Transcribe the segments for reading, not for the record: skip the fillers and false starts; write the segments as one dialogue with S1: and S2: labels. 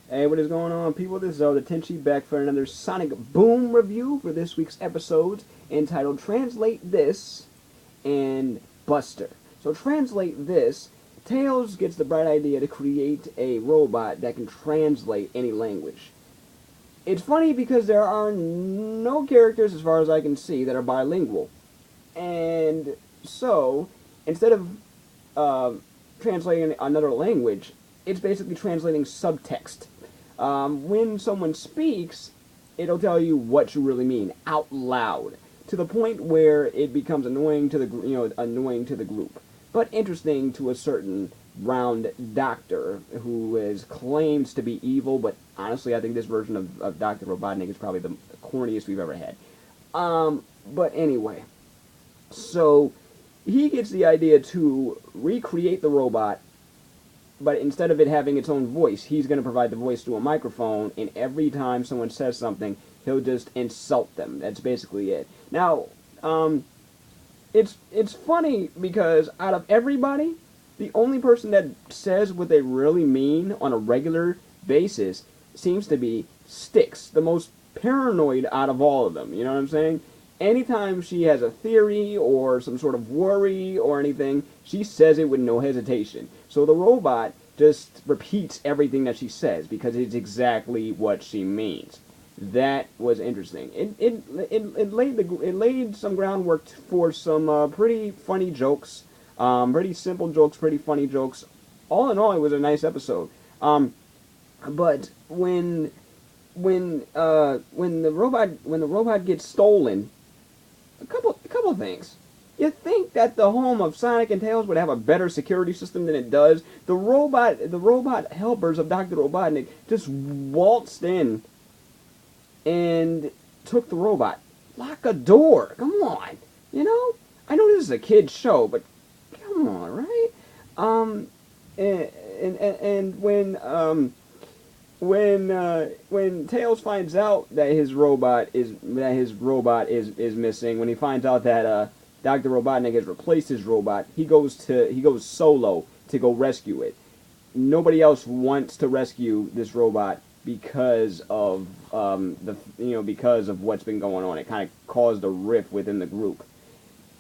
S1: Hey, what is going on, people? This is Zelda Tenchi back for another Sonic Boom review for this week's episode entitled Translate This and Buster. So, translate this. Tails gets the bright idea to create a robot that can translate any language. It's funny because there are no characters, as far as I can see, that are bilingual. And so, instead of uh, translating another language, it's basically translating subtext. When someone speaks, it'll tell you what you really mean out loud, to the point where it becomes annoying to the group, but interesting to a certain round doctor who is claims to be evil. But honestly, I think this version of Doctor Robotnik is probably the corniest we've ever had. But anyway, so he gets the idea to recreate the robot, but instead of it having its own voice, he's going to provide the voice to a microphone, and every time someone says something, he'll just insult them. That's basically it. Now, it's funny because out of everybody, the only person that says what they really mean on a regular basis seems to be Styx, the most paranoid out of all of them. You know what I'm saying? Anytime she has a theory or some sort of worry or anything, she says it with no hesitation. So the robot just repeats everything that she says because it's exactly what she means. That was interesting. It laid some groundwork for some pretty funny jokes, pretty simple jokes, pretty funny jokes. All in all, it was a nice episode. But when the robot gets stolen, a couple of things. You think that the home of Sonic and Tails would have a better security system than it does? The robot helpers of Dr. Robotnik just waltzed in and took the robot. Lock a door. Come on. You know? I know this is a kid's show, but come on, right? And when Tails finds out that his robot is missing, when he finds out that Dr. Robotnik has replaced his robot, he goes solo to go rescue it. Nobody else wants to rescue this robot because of because of what's been going on. It kind of caused a rift within the group.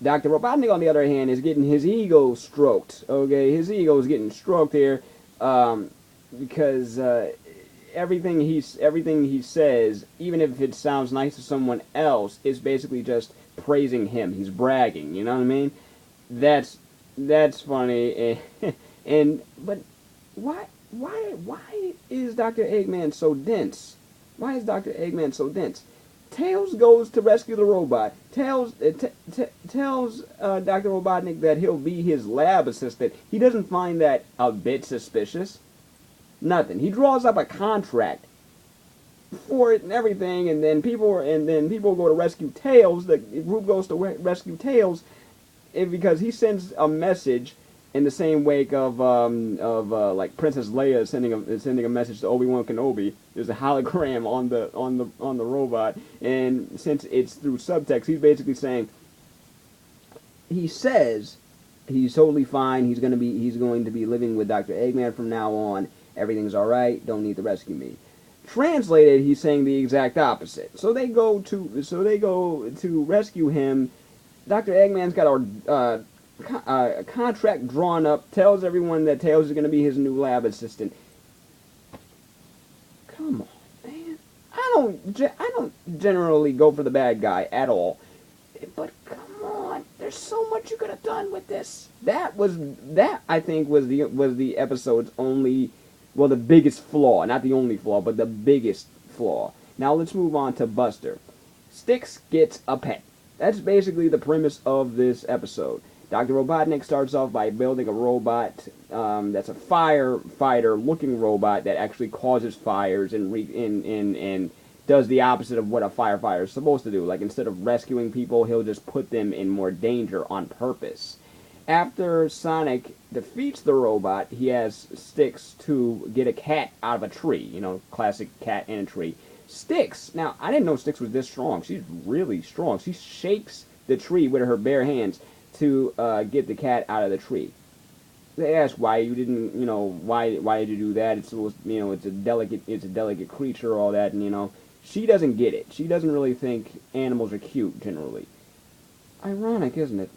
S1: Dr. Robotnik, on the other hand, is getting his ego stroked. Okay, his ego is getting stroked here because everything he says, even if it sounds nice to someone else, is basically just praising him. He's bragging. You know what I mean? That's funny. But why is Dr. Eggman so dense? Why is Dr. Eggman so dense? Tails goes to rescue the robot. Tells Dr. Robotnik that he'll be his lab assistant. He doesn't find that a bit suspicious. Nothing. He draws up a contract for it and everything, and then people go to rescue Tails. The group goes to rescue Tails, because he sends a message in the same wake of like Princess Leia sending a message to Obi-Wan Kenobi. There's a hologram on the robot, and since it's through subtext, he's basically saying, he says he's totally fine. He's going to be living with Dr. Eggman from now on. Everything's all right. Don't need to rescue me. Translated, he's saying the exact opposite. So they go to rescue him. Dr. Eggman's got a contract drawn up. Tells everyone that Tails is going to be his new lab assistant. Come on, man. I don't generally go for the bad guy at all, but come on. There's so much you could have done with this. That I think was the episode's only. Well, the biggest flaw, not the only flaw, but the biggest flaw. Now let's move on to Buster. Styx gets a pet. That's basically the premise of this episode. Dr. Robotnik starts off by building a robot that's a firefighter-looking robot that actually causes fires and does the opposite of what a firefighter is supposed to do. Like, instead of rescuing people, he'll just put them in more danger on purpose. After Sonic defeats the robot, he has Styx to get a cat out of a tree. You know, classic cat in a tree. Styx, now, I didn't know Styx was this strong. She's really strong. She shakes the tree with her bare hands to get the cat out of the tree. they ask why you didn't, why did you do that? It's a delicate creature, all that, and she doesn't get it. She doesn't really think animals are cute generally. Ironic, isn't it?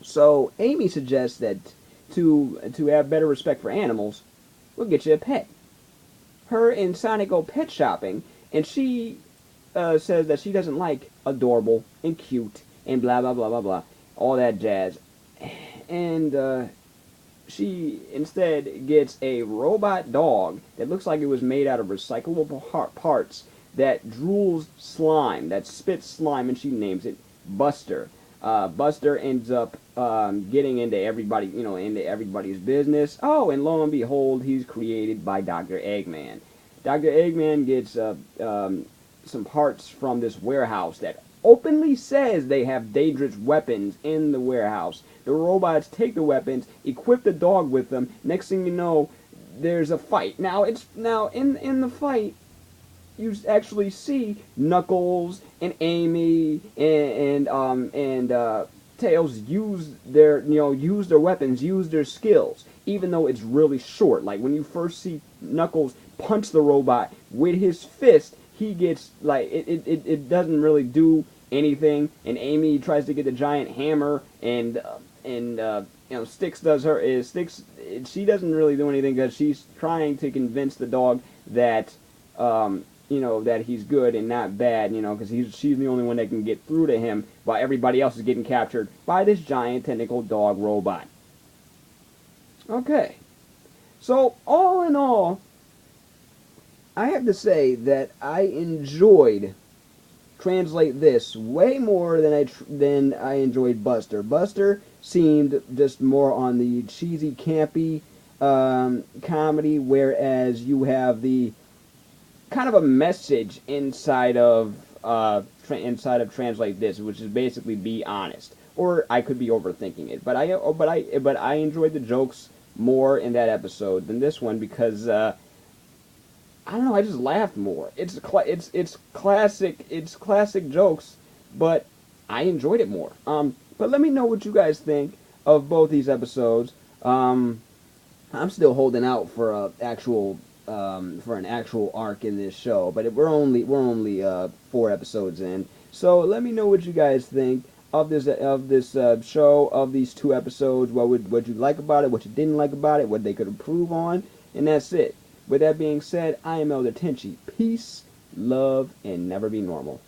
S1: So Amy suggests that to have better respect for animals, we'll get you a pet. Her and Sonic go pet shopping, and she says that she doesn't like adorable and cute and blah blah blah blah blah, all that jazz, and she instead gets a robot dog that looks like it was made out of recyclable parts that drools slime, that spits slime, and she names it Buster. Buster ends up getting into into everybody's business. Oh, and lo and behold, he's created by Dr. Eggman. Dr. Eggman gets some parts from this warehouse that openly says they have dangerous weapons in the warehouse. The robots take the weapons, equip the dog with them. Next thing you know, there's a fight. Now in the fight, you actually see Knuckles and Amy and Tails use their weapons, use their skills, even though it's really short. Like when you first see Knuckles punch the robot with his fist, he gets like it doesn't really do anything, and Amy tries to get the giant hammer, and Styx does her Styx. She doesn't really do anything because she's trying to convince the dog that that he's good and not bad, because she's the only one that can get through to him, while everybody else is getting captured by this giant tentacle dog robot. Okay, so all in all, I have to say that I enjoyed Translate This way more than I enjoyed Buster. Buster seemed just more on the cheesy, campy comedy, whereas you have the kind of a message inside of Translate This, which is basically be honest. Or I could be overthinking it, but I enjoyed the jokes more in that episode than this one because I don't know, I just laughed more. It's classic jokes, but I enjoyed it more. But let me know what you guys think of both these episodes. I'm still holding out for an actual arc in this show, but we're only 4 episodes in. So let me know what you guys think of this show, of these 2 episodes. What you like about it, what you didn't like about it, what they could improve on, and that's it. With that being said, I am Elder Tenchi. Peace, love, and never be normal.